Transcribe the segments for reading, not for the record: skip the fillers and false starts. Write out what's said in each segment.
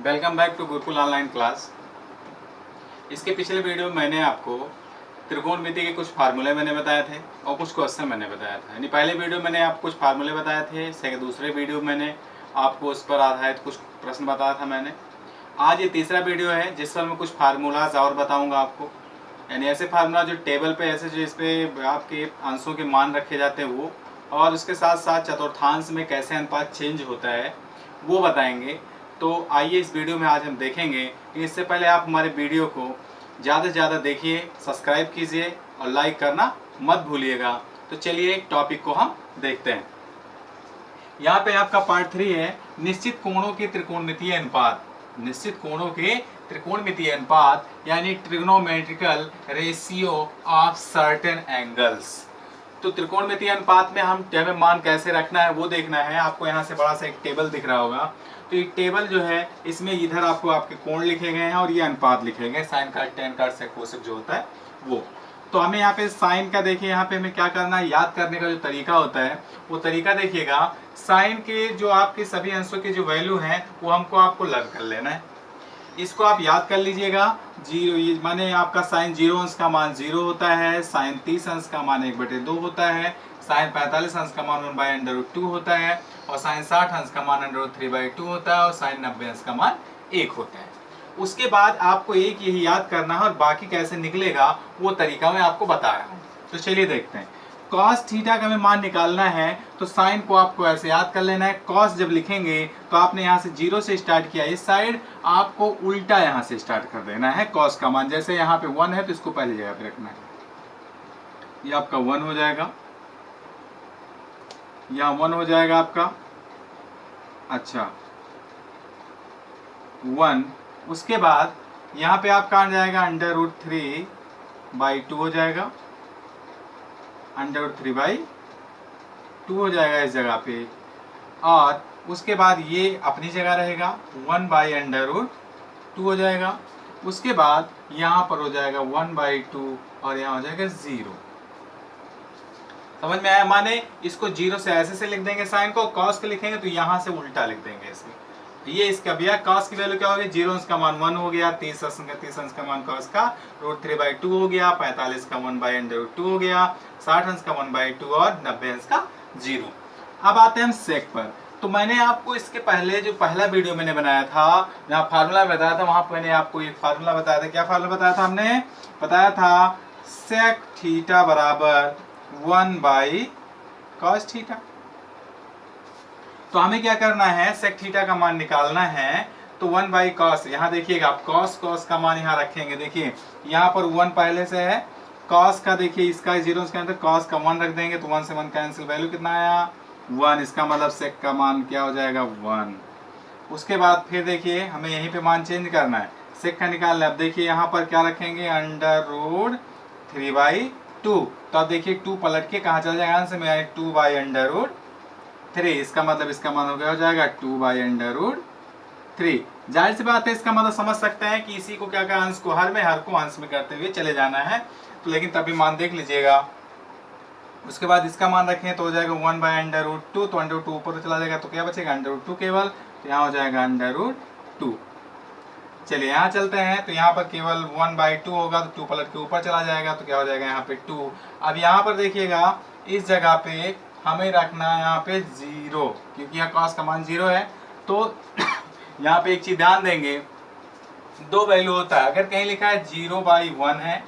Welcome back to Gurukul online class. इसके पिछले video में मैंने आपको त्रिकोणमिति के कुछ फार्मूले मैंने बताए थे और कुछ क्वेश्चन मैंने बताया था। यानी पहले वीडियो में मैंने आपको कुछ फार्मूले बताए थे, दूसरे वीडियो में मैंने आपको उस पर आधारित कुछ प्रश्न बताया था मैंने। आज ये तीसरा वीडियो है जिस पर मैं कुछ फार्मूलाज और बताऊँगा आपको। यानी ऐसे फार्मूला जो टेबल पे ऐसे जो इस पर आपके अंशों के मान रखे जाते हैं वो, और उसके साथ साथ चतुर्थांश में कैसे अनुपात चेंज होता है वो बताएंगे। तो आइए इस वीडियो में आज हम देखेंगे कि इससे पहले आप हमारे वीडियो को ज़्यादा से ज़्यादा देखिए, सब्सक्राइब कीजिए और लाइक करना मत भूलिएगा। तो चलिए टॉपिक को हम देखते हैं। यहाँ पे आपका पार्ट 3 है निश्चित कोणों के त्रिकोणमितीय अनुपात। निश्चित कोणों के त्रिकोणमितीय अनुपात यानी trigonometrical ratio of certain angles. तो त्रिकोणमितीय अनुपात में हमें मान कैसे रखना है वो देखना है। आपको यहाँ से बड़ा सा एक टेबल दिख रहा होगा। तो ये टेबल जो है इसमें इधर आपको आपके कोण लिखे गए हैं और ये अनुपात लिखे गए, साइन का, टेन का, सेक कोसेक जो होता है वो। तो हमें यहाँ पे साइन का देखिए, यहाँ पे हमें क्या करना है, याद करने का जो तरीका होता है वो तरीका देखिएगा। साइन के जो आपके सभी अंशों के जो वैल्यू हैं वो आपको लग कर लेना है। इसको आप याद कर लीजिएगा। जीरो माने आपका साइन 0 अंश का मान 0 होता है, साइन 30 अंश का मान 1/2 होता है, साइन 45 अंश का मान 1/√2 होता है, और साइन 60 अंश का मान √3/2 होता है, और साइन 90 अंश का मान 1 होता है। उसके बाद आपको एक यही याद करना है और बाकी कैसे निकलेगा वो तरीका मैं आपको बता रहा हूँ। तो चलिए देखते हैं। कॉस थीटा का हमें मान निकालना है तो साइन को आपको ऐसे याद कर लेना है। कॉस जब लिखेंगे तो आपने यहाँ से 0 से स्टार्ट किया इस साइड, आपको उल्टा यहाँ से स्टार्ट कर देना है। कॉस का मान जैसे यहाँ पे 1 है तो इसको पहली जगह पे रखना है। ये आपका 1 हो जाएगा, यहाँ 1 हो जाएगा आपका। अच्छा 1, उसके बाद यहाँ पे आपका आ जाएगा √3/2 हो जाएगा, √3/2 हो जाएगा इस जगह पे। और उसके बाद ये अपनी जगह रहेगा 1/√2 हो जाएगा। उसके बाद यहाँ पर हो जाएगा 1/2 और यहाँ हो जाएगा 0। समझ में आया? माने इसको 0 से ऐसे से लिख देंगे साइन को, कॉस के लिखेंगे तो यहाँ से उल्टा लिख देंगे इसमें। ये इसका भैया कॉस की वैल्यू क्या होगी, 0 अंश का मान 1 हो गया, 30 अंश का मान कॉस का √3/2 हो गया, 45 का 1/√2 हो गया, 60 अंश का 1/2 और 90 अंश का 0। अब आते हैं हम सेक पर। तो मैंने आपको इसके पहले जो पहला वीडियो मैंने बनाया था जहाँ फार्मूला बताया था, वहां मैंने आपको एक फार्मूला बताया था। क्या फार्मूला बताया था? हमने बताया था सेक थीटा बराबर 1/cos थीटा। तो हमें क्या करना है, सेक थीटा का मान निकालना है। तो 1/cos, यहाँ देखिएगा आप cos का मान यहाँ रखेंगे। देखिए यहाँ पर 1 पहले से है, cos का देखिए इसका 0 के अंदर cos का 1 रख देंगे तो 1 से 1 कैंसिल, वैल्यू कितना आया 1। इसका मतलब सेक का मान क्या हो जाएगा 1। उसके बाद फिर देखिए हमें यहीं पे मान चेंज करना है, सेक का निकालना है। अब देखिए यहाँ पर क्या रखेंगे, √3/2। तो अब देखिए 2 पलट के कहाँ चला जाएगा आंसर में, 2/√3। इसका मतलब इसका मान हो गया हो जाएगा 2/√3। जाहिर सी बात है, इसका मतलब समझ सकते हैं कि इसी को क्या क्या अंश को हर को अंश में करते हुए चले जाना है। तो लेकिन तभी मान देख लीजिएगा। उसके बाद इसका मान रखें तो हो जाएगा 1/√2। तो √2 ऊपर चला जाएगा तो क्या बचेगा √2 केवल, तो यहाँ हो जाएगा √2। चलिए यहाँ चलते हैं। तो यहाँ पर केवल 1/2 होगा तो 2 पलट के ऊपर चला जाएगा तो क्या हो जाएगा यहाँ पे 2। अब यहाँ पर देखिएगा इस जगह पे हमें रखना है यहाँ पे 0, क्योंकि यहाँ cos का मान 0 है। तो यहाँ पे एक चीज ध्यान देंगे, 2 वैल्यू होता है। अगर कहीं लिखा है 0/1 है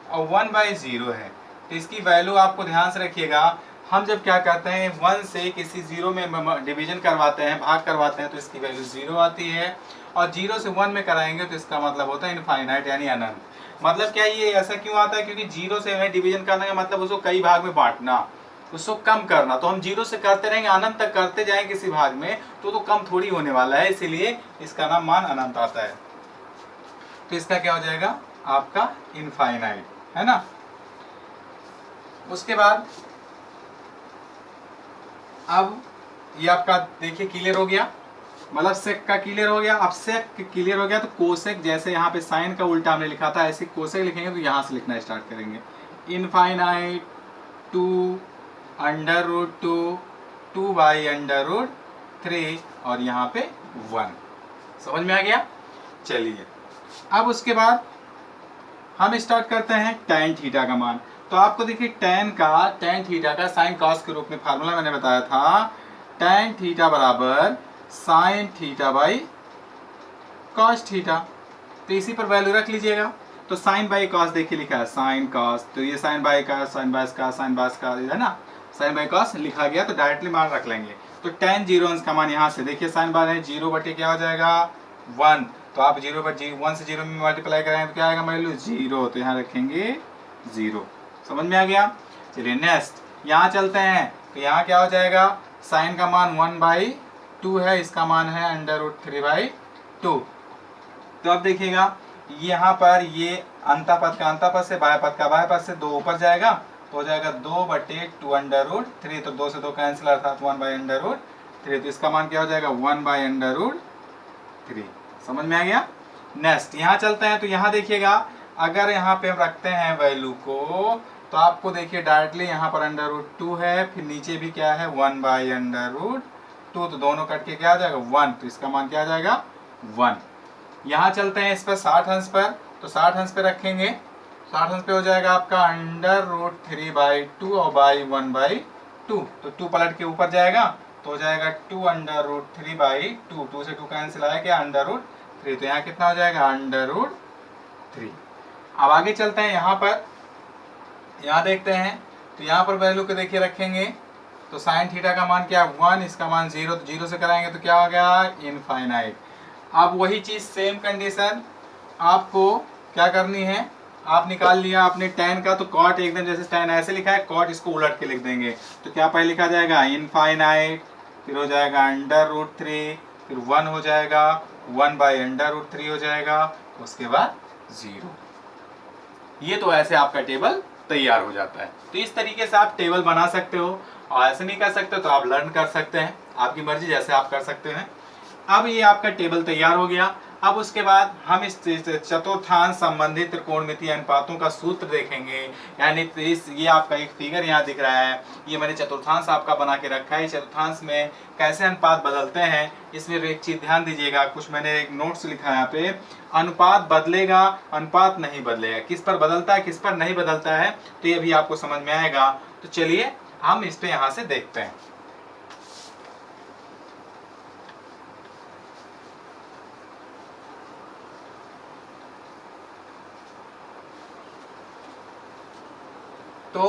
और 1/0 है तो इसकी वैल्यू आपको ध्यान से रखिएगा। हम जब क्या करते हैं 1 से किसी 0 में डिवीजन करवाते हैं, भाग करवाते हैं, तो इसकी वैल्यू 0 आती है। और 0 से 1 में कराएंगे तो इसका मतलब होता है इनफाइनाइट यानी अनंत। मतलब क्या ये ऐसा क्यों आता है, क्योंकि 0 से हमें डिवीजन करने का मतलब उसको कई भाग में बांटना, उसको कम करना। तो हम 0 से करते रहेंगे, अनंत तक करते जाएंगे किसी भाग में तो कम थोड़ी होने वाला है, इसीलिए इसका नाम मान अनंत आता है। तो इसका क्या हो जाएगा आपका इनफाइनाइट, है ना। उसके बाद अब ये आपका देखिए क्लियर हो गया, मतलब सेक का क्लियर हो गया। अब सेक क्लियर हो गया तो कोसेक, जैसे यहाँ पे साइन का उल्टा हमने लिखा था ऐसे कोसेक लिखेंगे तो यहाँ से लिखना स्टार्ट करेंगे। इनफाइनाइट 2/√2 2/√3 और यहाँ पे 1। समझ में आ गया। चलिए अब उसके बाद हम स्टार्ट करते हैं tan थीटा का मान। तो आपको देखिए tan थीटा का साइन कॉस के रूप में फार्मूला मैंने बताया था, tan थीटा बराबर sine theta by cos theta. तो इसी पर वैल्यू रख लीजिएगा। तो साइन बाई कॉस देखिए लिखा है साइन कॉस, तो ये sine by cos, sine by का, साइन बास का है ना, साइन बाई कॉस लिखा गया, तो डायरेक्टली मान रख लेंगे। तो tan 0 अंश का मान यहाँ से देखिए साइन बार है 0 बटे क्या हो जाएगा 1, तो आप 0 बटे 1 से 0 में मल्टीप्लाई कराएंगे तो क्या आएगा वैल्यू 0, तो यहाँ रखेंगे 0। समझ में आ गया। चलिए नेक्स्ट यहाँ चलते हैं, तो यहाँ क्या हो जाएगा साइन का मान 1/2 है, इसका मान है √3/2। तो अब देखिएगा यहाँ पर ये अंतापद का अंतापद से, बाह्य पद का बाह्य पद से 2 ऊपर जाएगा तो हो जाएगा 2/2 तो 2 से 2 कैंसिल अर्थात 1/√3, तो इसका मान क्या हो जाएगा 1/√3। समझ में आ गया। नेक्स्ट यहाँ चलते हैं, तो यहाँ देखिएगा अगर यहाँ पे हम रखते हैं वैल्यू को तो आपको देखिए डायरेक्टली यहाँ पर √2 है, फिर नीचे भी क्या है 1/√2, तो दोनों कट के क्या आ जाएगा 1, तो इसका मान क्या आ जाएगा 1। यहाँ चलते हैं इस पर 60 अंश पर, तो 60 अंश पे रखेंगे, 60 अंश पे हो जाएगा आपका √3/2 और बाई 1/2, तो 2 पलट के ऊपर जाएगा तो हो जाएगा 2√3/2, 2 से 2 कैंसिल आया क्या √3, तो यहाँ कितना हो जाएगा √3। अब आगे चलते हैं यहाँ पर, यहाँ देखते हैं, तो यहाँ पर वैल्यू को देखिए रखेंगे, तो साइन थीटा का मान क्या 1, इसका मान 0, तो 0 से कराएंगे तो क्या हो गया इनफाइनाइट। अब वही चीज सेम कंडीशन आपको क्या करनी है, आप निकाल लिया आपने tan का, तो cot एकदम जैसे tan ऐसे लिखा है, cot इसको उलट के लिख देंगे, तो क्या पहले लिखा जाएगा इनफाइनाइट, फिर हो जाएगा √3, फिर 1 हो जाएगा 1/√3 हो जाएगा, उसके बाद 0। ये तो ऐसे आपका टेबल तैयार हो जाता है। तो इस तरीके से आप टेबल बना सकते हो, और ऐसे नहीं कर सकते तो आप लर्न कर सकते हैं, आपकी मर्जी जैसे आप कर सकते हैं। अब ये आपका टेबल तैयार हो गया। अब उसके बाद हम इस चतुर्थांश संबंधी त्रिकोणमितीय अनुपातों का सूत्र देखेंगे, यानी ये आपका एक फिगर यहाँ दिख रहा है, ये मैंने चतुर्थांश आपका बना के रखा है। चतुर्थांश में कैसे अनुपात बदलते हैं, इसमें एक चीज ध्यान दीजिएगा, कुछ मैंने एक नोट्स लिखा है यहाँ पे, अनुपात बदलेगा अनुपात नहीं बदलेगा, किस पर बदलता है किस पर नहीं बदलता है, तो ये भी आपको समझ में आएगा। तो चलिए हम इस पे यहाँ से देखते हैं। तो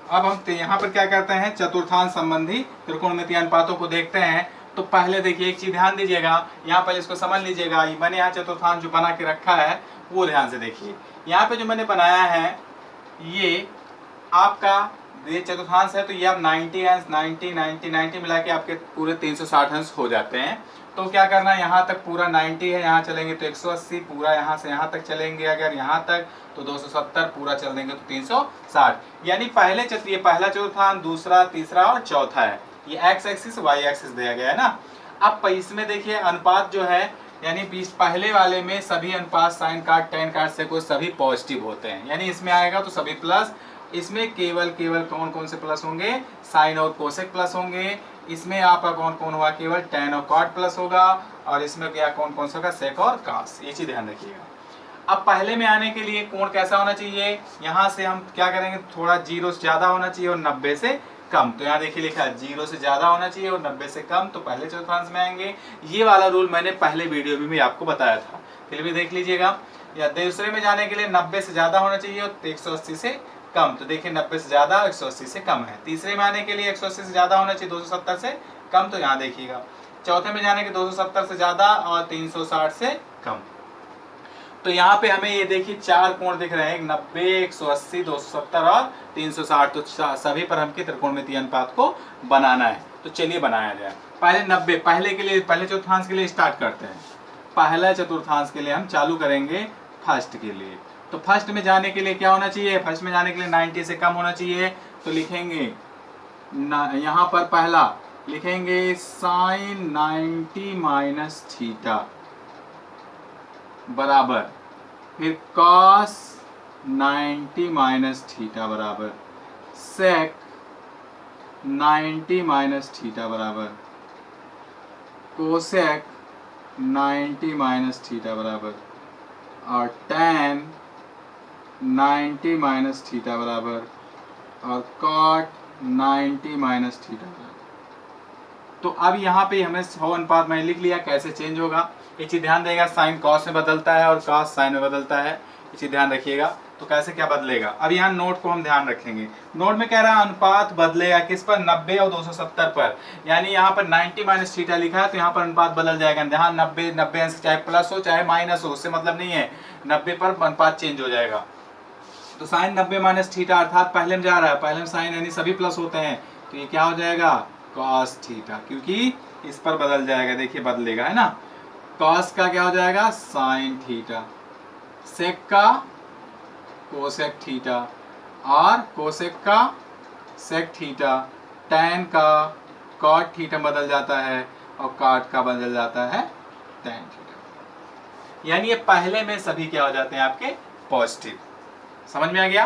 अब हम यहाँ पर क्या करते हैं, चतुर्थांश संबंधी त्रिकोणमितीय अनुपातों को देखते हैं। तो पहले देखिए एक चीज ध्यान दीजिएगा, यहाँ पर इसको समझ लीजिएगा, मैंने यहाँ चतुर्थांश जो बना के रखा है वो ध्यान से देखिए। यहाँ पे जो मैंने बनाया है ये आपका ये चतुर्थांश है, तो ये अब 90 अंश 90 मिला के आपके पूरे 360 अंश हो जाते हैं। तो क्या करना है, यहाँ तक पूरा 90 है, यहाँ चलेंगे तो 180, पूरा यहाँ से यहाँ तक चलेंगे अगर यहाँ तक तो 270, पूरा चल देंगे तो 360, यानी पहले ये पहला चतुर्थांश, दूसरा, तीसरा और चौथा है। ये एक्स एक्सिस वाई एक्सिस दिया गया है ना। अब इसमें देखिए अनुपात जो है, यानी पहले वाले में सभी अनुपात साइन काट टेन काट से कोई सभी पॉजिटिव होते हैं, यानी इसमें आएगा तो सभी प्लस। इसमें केवल कौन कौन से प्लस होंगे, साइन और कोसेक प्लस होंगे। इसमें आपका कौन कौन हुआ, केवल टेन और कॉट प्लस होगा, और इसमें क्या कौन कौन सा होगा, सेक और कास। ये चीज ध्यान रखिएगा। अब पहले में आने के लिए कोण कैसा होना चाहिए, यहाँ से हम क्या करेंगे, थोड़ा 0 से ज्यादा होना चाहिए और 90 से कम। तो यहाँ देखिए लिखा है 0 से ज्यादा होना चाहिए और 90 से कम, तो पहले चतुर्थांश में आएंगे। ये वाला रूल मैंने पहले वीडियो में भी आपको बताया था, फिर भी देख लीजिएगा। या दूसरे में जाने के लिए 90 से ज्यादा होना चाहिए और 180 से कम, तो देखिए 90 से ज्यादा और 180 से कम है। तीसरे में आने के लिए 180 से ज्यादा होना चाहिए, 270 से कम, तो यहाँ देखिएगा। चौथे में जाने के 270 से ज्यादा और 360 से कम। तो यहाँ पे हमें ये देखिए 4 कोण दिख रहे हैं, 90, 180, 270 और 360। तो सभी पर हमके त्रिकोणमितीय अनुपात को बनाना है। तो चलिए बनाया जाए। पहले 90 पहले चतुर्थांश के लिए स्टार्ट करते हैं। पहला चतुर्थांश के लिए हम चालू करेंगे फर्स्ट के लिए। तो फर्स्ट में जाने के लिए क्या होना चाहिए, फर्स्ट में जाने के लिए 90 से कम होना चाहिए। तो लिखेंगे यहाँ पर पहला लिखेंगे साइन 90 माइनस थीटा बराबर, फिर कॉस 90 माइनस थीटा बराबर, सेक 90 माइनस थीटा बराबर, कोसेक 90 माइनस थीटा बराबर, और tan 90 माइनस थीटा बराबर, और cot 90 माइनस थीटा बराबर। तो अब यहाँ पे हमें 100 अनुपात मैंने लिख लिया, कैसे चेंज होगा ये चीज़ ध्यान देगा। साइन कॉस में बदलता है और कॉस साइन में बदलता है, ये चीज़ ध्यान रखिएगा। तो कैसे क्या बदलेगा, अब यहाँ नोट को हम ध्यान रखेंगे। नोट में कह रहा है अनुपात बदलेगा किस पर, 90 और 270 पर। यानी यहाँ पर 90 माइनस थीटा लिखा है तो यहाँ पर अनुपात बदल जाएगा। यहाँ 90 अंश चाहे प्लस हो चाहे माइनस हो, उससे मतलब नहीं है, 90 पर अनुपात चेंज हो जाएगा। तो साइन 90 माइनस थीटा अर्थात पहले में जा रहा है, पहले में साइन यानी सभी प्लस होते हैं, तो ये क्या हो जाएगा कॉस थीटा, क्योंकि इस पर बदल जाएगा। देखिए बदलेगा, है ना। कॉस का क्या हो जाएगा साइन थीटा, सेक का कोसेक थीटा, और कोसेक का सेक थीटा, टैन का कॉट थीटा बदल जाता है, और कॉट का बदल जाता है टैन थीटा। यानी ये पहले में सभी क्या हो जाते हैं आपके पॉजिटिव। समझ में आ गया।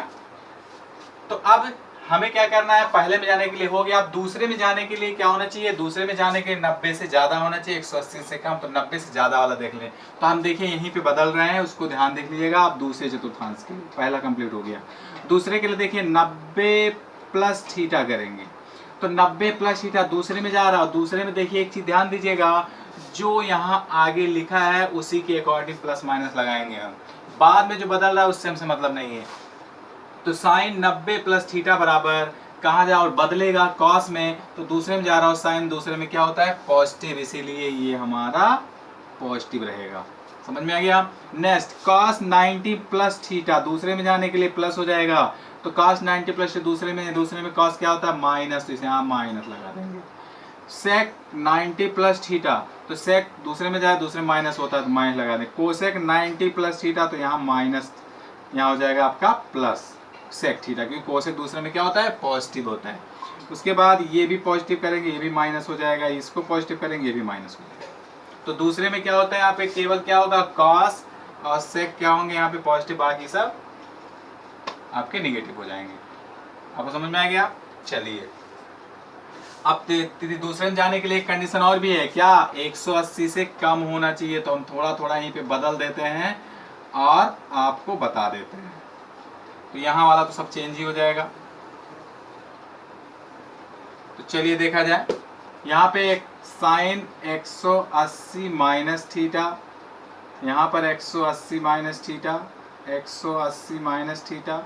तो अब हमें क्या करना है, पहले में जाने के लिए हो गया। अब दूसरे में जाने के लिए क्या होना चाहिए, दूसरे में जाने के लिए 90 से ज्यादा होना चाहिए, 180 से कम। तो 90 से ज्यादा वाला देख लें। तो हम देखिए यहीं पे बदल रहे हैं, उसको ध्यान देख लीजिएगा। आप दूसरे चतुर्थांश के लिए पहला कंप्लीट हो गया। दूसरे के लिए देखिए 90 प्लस थीटा करेंगे, तो 90 प्लस थीटा दूसरे में जा रहा है। दूसरे में देखिए एक चीज ध्यान दीजिएगा, जो यहाँ आगे लिखा है उसी के अकॉर्डिंग प्लस माइनस लगाएंगे हम। बाद में जो बदल रहा है उससे हमसे मतलब नहीं है। तो साइन 90 प्लस थीटा बराबर कहाँ जा और बदलेगा कॉस में, तो दूसरे में जा रहा हो साइन, दूसरे में क्या होता है पॉजिटिव, इसीलिए ये हमारा पॉजिटिव रहेगा। समझ में आ गया। नेक्स्ट कॉस 90 प्लस थीटा, दूसरे में जाने के लिए प्लस हो जाएगा। तो कॉस 90 प्लस दूसरे में कॉस क्या होता है माइनस, तो इसे यहाँ माइनस लगा देंगे। सेक 90 प्लस थीटा, तो सेक दूसरे में जाए, दूसरे में माइनस होता है तो माइनस लगा देंगे। कोसेक 90 प्लस थीटा, तो यहाँ माइनस, यहाँ हो जाएगा आपका प्लस सेक थीटा, क्योंकि कोसेक दूसरे में क्या होता है पॉजिटिव होता है। उसके बाद ये भी पॉजिटिव करेंगे, ये भी माइनस हो जाएगा, इसको पॉजिटिव करेंगे, ये भी माइनस हो जाएगा। तो दूसरे में क्या होता है यहाँ पे केवल क्या होगा कॉस और सेक क्या होंगे यहाँ पे पॉजिटिव, बाकी सब आपके निगेटिव हो जाएंगे। आपको समझ में आ गया। चलिए अब दूसरे में जाने के लिए एक कंडीशन और भी है, क्या 180 से कम होना चाहिए। तो हम थोड़ा थोड़ा यहीं पे बदल देते हैं और आपको बता देते हैं। तो यहाँ वाला तो सब चेंज ही हो जाएगा। तो चलिए देखा जाए, यहाँ पे एक साइन 180 माइनस थीटा, यहाँ पर 180 minus theta, 180 minus theta,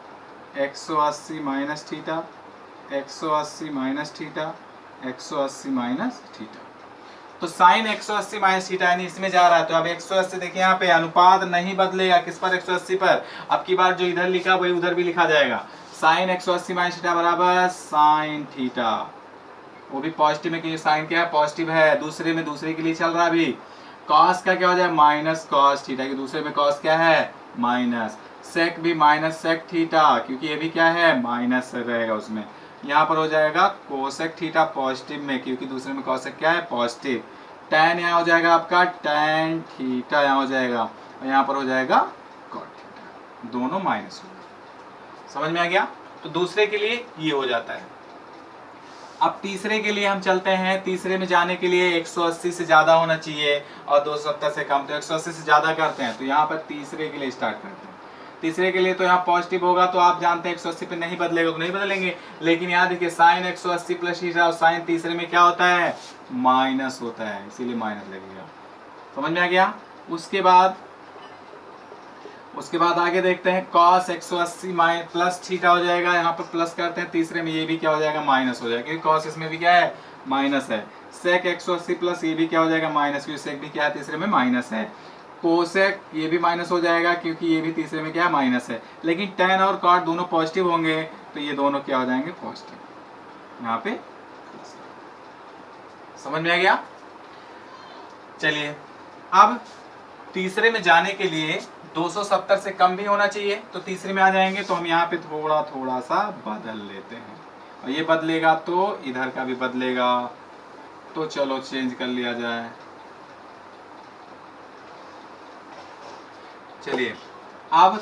180 minus theta, 180 minus theta, 180 minus theta. तो साइन 180 माइनस थीटा यानी इसमें जा रहा है। तो अब 180 देखिए यहाँ पे अनुपात नहीं बदलेगा, किस पर 180 पर। अब की बार जो इधर लिखा वही उधर भी लिखा जाएगा। साइन 180 माइनस थीटा बराबर साइन थीटा, वो भी पॉजिटिव में, क्योंकि साइन क्या है पॉजिटिव है। दूसरे में दूसरे के लिए चल रहा है अभी। कॉस का क्या हो जाए माइनस कॉस थीटा, कि दूसरे में कॉस क्या है माइनस। सेक भी माइनस सेक थीटा, क्योंकि ये भी क्या है माइनस रहेगा उसमें। यहाँ पर हो जाएगा कोसेक थीटा पॉजिटिव में, क्योंकि दूसरे में कोसेक क्या है पॉजिटिव। टैन यहाँ हो जाएगा आपका टैन थीटा, यहाँ हो जाएगा, और यहाँ पर हो जाएगा कॉट थीटा, दोनों माइनस हो जाएगा। समझ में आ गया। तो दूसरे के लिए ये हो जाता है। अब तीसरे के लिए हम चलते हैं। तीसरे में जाने के लिए 180 से ज्यादा होना चाहिए और 270 से कम। तो 180 से ज्यादा करते हैं, तो यहाँ पर तीसरे के लिए स्टार्ट करते हैं। तीसरे के लिए तो यहाँ पॉजिटिव होगा, तो आप जानते हैं 180 पे नहीं बदलेगा तो नहीं बदलेंगे। लेकिन यहाँ देखिए साइन 180 प्लस थीटा, और साइन तीसरे में क्या होता है माइनस होता है, इसीलिए माइनस लगेगा। समझ में आ गया। उसके बाद आगे देखते हैं cos 180 प्लस थीटा हो जाएगा, यहाँ पर प्लस करते हैं। तीसरे में ये भी क्या हो जाएगा माइनस हो जाएगा, क्योंकि cos इसमें भी क्या है माइनस है। सेक 180 प्लस ये भी क्या हो जाएगा माइनस, क्योंकि सेक भी क्या है तीसरे में माइनस है। कोसेक ये भी माइनस हो जाएगा, क्योंकि ये भी तीसरे में क्या है माइनस है। लेकिन tan और cot दोनों पॉजिटिव होंगे, तो ये दोनों क्या हो जाएंगे पॉजिटिव, यहाँ पे प्लस। समझ में आ गया। चलिए अब तीसरे में जाने के लिए 270 से कम भी होना चाहिए, तो तीसरे में आ जाएंगे। तो हम यहाँ पे थोड़ा थोड़ा सा बदल लेते हैं, और ये बदलेगा तो इधर का भी बदलेगा। तो चलो चेंज कर लिया जाए। चलिए अब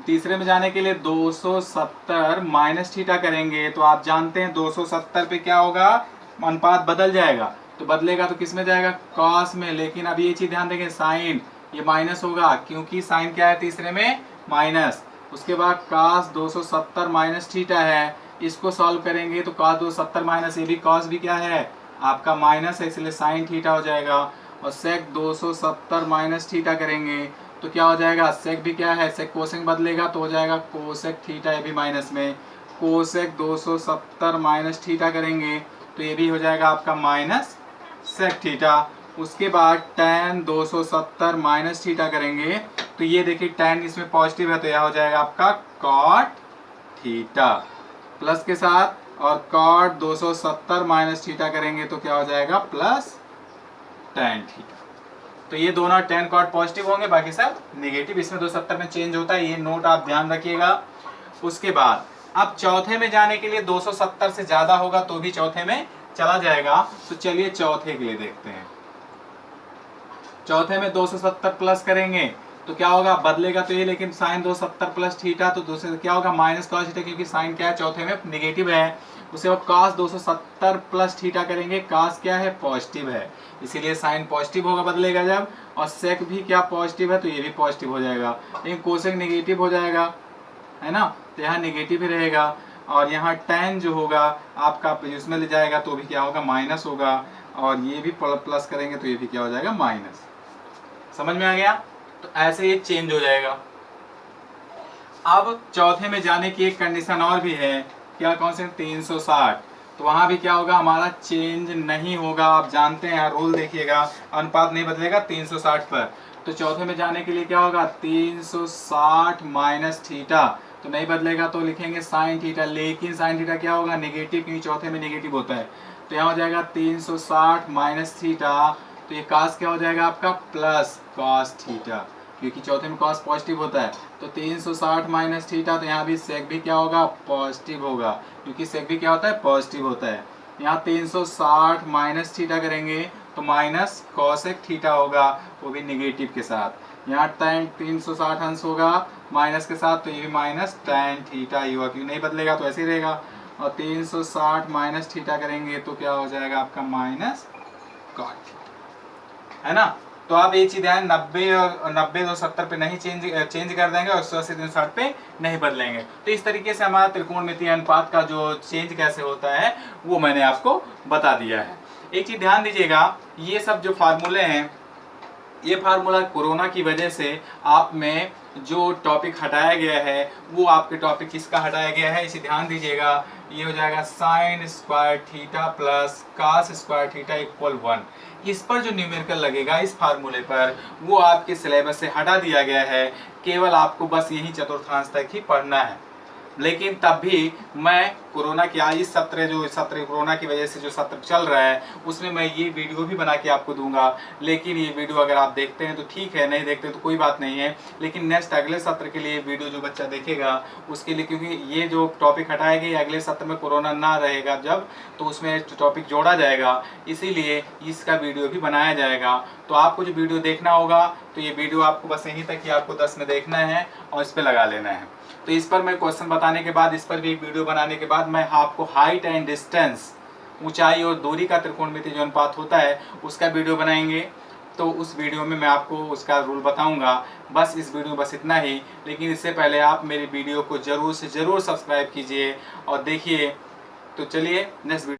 तीसरे में जाने के लिए 270 माइनस थीटा करेंगे। तो आप जानते हैं 270 पे क्या होगा अनुपात बदल जाएगा। तो बदलेगा तो किस में जाएगा, कॉस में। लेकिन अब ये चीज ध्यान देंगे, साइन ये माइनस होगा क्योंकि साइन क्या है तीसरे में, माइनस। उसके बाद cos 270 माइनस थीटा है, इसको सॉल्व करेंगे तो cos 270 माइनस ये भी cos भी क्या है आपका माइनस है, इसलिए साइन थीटा हो जाएगा। और sec 270 माइनस थीटा करेंगे तो क्या हो जाएगा, sec भी क्या है, sec कोसेक बदलेगा तो हो जाएगा कोसेक थीटा, ये भी माइनस में। कोसेक 270 माइनस थीटा करेंगे तो ये भी हो जाएगा आपका माइनस sec थीटा। उसके बाद tan 270 माइनस थीटा करेंगे तो ये देखिए tan इसमें पॉजिटिव है तो यह हो जाएगा आपका cot थीटा प्लस के साथ, और cot 270 माइनस थीटा करेंगे तो क्या हो जाएगा प्लस tan थीटा। तो ये दोनों tan cot पॉजिटिव होंगे, बाकी सब नेगेटिव। इसमें 270 में चेंज होता है, ये नोट आप ध्यान रखिएगा। उसके बाद अब चौथे में जाने के लिए 270 से ज्यादा होगा तो भी चौथे में चला जाएगा। तो चलिए चौथे के लिए देखते हैं। चौथे में 270 प्लस करेंगे तो क्या होगा, बदलेगा तो ये, लेकिन साइन 270 प्लस थीटा तो दूसरे क्या होगा माइनस कॉस थीटा, क्योंकि साइन क्या है चौथे में नेगेटिव है। उसके बाद cos 270 प्लस थीटा करेंगे, cos क्या है पॉजिटिव है, इसीलिए साइन पॉजिटिव होगा बदलेगा जब। और सेक भी क्या पॉजिटिव है तो ये भी पॉजिटिव हो जाएगा, लेकिन कोसेक नेगेटिव हो जाएगा है ना, तो यहाँ नेगेटिव ही रहेगा। और यहाँ tan जो होगा आपका इसमें ले जाएगा तो भी क्या होगा माइनस होगा, और ये भी प्लस करेंगे तो ये भी क्या हो जाएगा माइनस। समझ में आ गया, तो ऐसे ये चेंज हो जाएगा। अब चौथे में जाने की एक कंडीशन और भी है, क्या कौन से 360, तो वहां भी क्या होगा हमारा चेंज नहीं होगा। आप जानते हैं रूल देखिएगा, अनुपात नहीं बदलेगा 360 पर। तो चौथे में जाने के लिए क्या होगा 360 माइनस थीटा, तो नहीं बदलेगा तो लिखेंगे साइन थीटा, लेकिन साइन थीटा क्या होगा नेगेटिव, क्योंकि चौथे में नेगेटिव होता है। तो यहाँ हो जाएगा 360 माइनस थीटा, तो ये cos क्या हो जाएगा आपका प्लस cos थीटा, क्योंकि चौथे में cos पॉजिटिव होता है। तो 360 माइनस थीटा, तो यहाँ भी sec भी क्या होगा पॉजिटिव होगा, क्योंकि sec भी क्या होता है पॉजिटिव होता है। यहाँ 360 माइनस थीटा करेंगे तो माइनस cosec थीटा होगा, वो भी निगेटिव के साथ। यहाँ tan 360 अंश होगा माइनस के साथ, तो ये भी माइनस tan थीटा ही होगा, क्योंकि नहीं बदलेगा तो ऐसे ही रहेगा। और 360 माइनस थीटा करेंगे तो क्या हो जाएगा आपका माइनस cot, है ना। तो आप ये चीज है 90 और 270 पे नहीं चेंज कर देंगे, और 180 360 पे नहीं बदलेंगे। तो इस तरीके से हमारा त्रिकोणमितीय अनुपात का जो चेंज कैसे होता है वो मैंने आपको बता दिया है। एक चीज ध्यान दीजिएगा, ये सब जो फार्मूले हैं, ये फार्मूला कोरोना की वजह से आप में जो टॉपिक हटाया गया है वो आपके टॉपिक किसका हटाया गया है, इसे ध्यान दीजिएगा। ये हो जाएगा sine square theta plus cos square theta equal 1। इस पर जो न्यूमेरिकल लगेगा इस फार्मूले पर, वो आपके सिलेबस से हटा दिया गया है, केवल आपको बस यही चतुर्थांश तक ही पढ़ना है। लेकिन तब भी मैं कोरोना की इस सत्र कोरोना की वजह से जो सत्र चल रहा है उसमें मैं ये वीडियो भी बना के आपको दूंगा। लेकिन ये वीडियो अगर आप देखते हैं तो ठीक है, नहीं देखते तो कोई बात नहीं है। लेकिन नेक्स्ट अगले सत्र के लिए वीडियो जो बच्चा देखेगा उसके लिए, क्योंकि ये जो टॉपिक हटाए गए अगले सत्र में कोरोना ना रहेगा जब, तो उसमें टॉपिक जोड़ा जाएगा, इसीलिए इसका वीडियो भी बनाया जाएगा। तो आपको जो वीडियो देखना होगा तो ये वीडियो आपको बस यहीं तक ही आपको 10 में देखना है और इस पर लगा लेना है। तो इस पर मैं क्वेश्चन बताने के बाद, इस पर भी एक वीडियो बनाने के बाद मैं आपको हाइट एंड डिस्टेंस, ऊंचाई और दूरी का त्रिकोणमितीय जो अनुपात होता है उसका वीडियो बनाएंगे। तो उस वीडियो में मैं आपको उसका रूल बताऊंगा। बस इस वीडियो बस इतना ही, लेकिन इससे पहले आप मेरी वीडियो को ज़रूर से ज़रूर सब्सक्राइब कीजिए और देखिए। तो चलिए नेक्स्ट वीडियो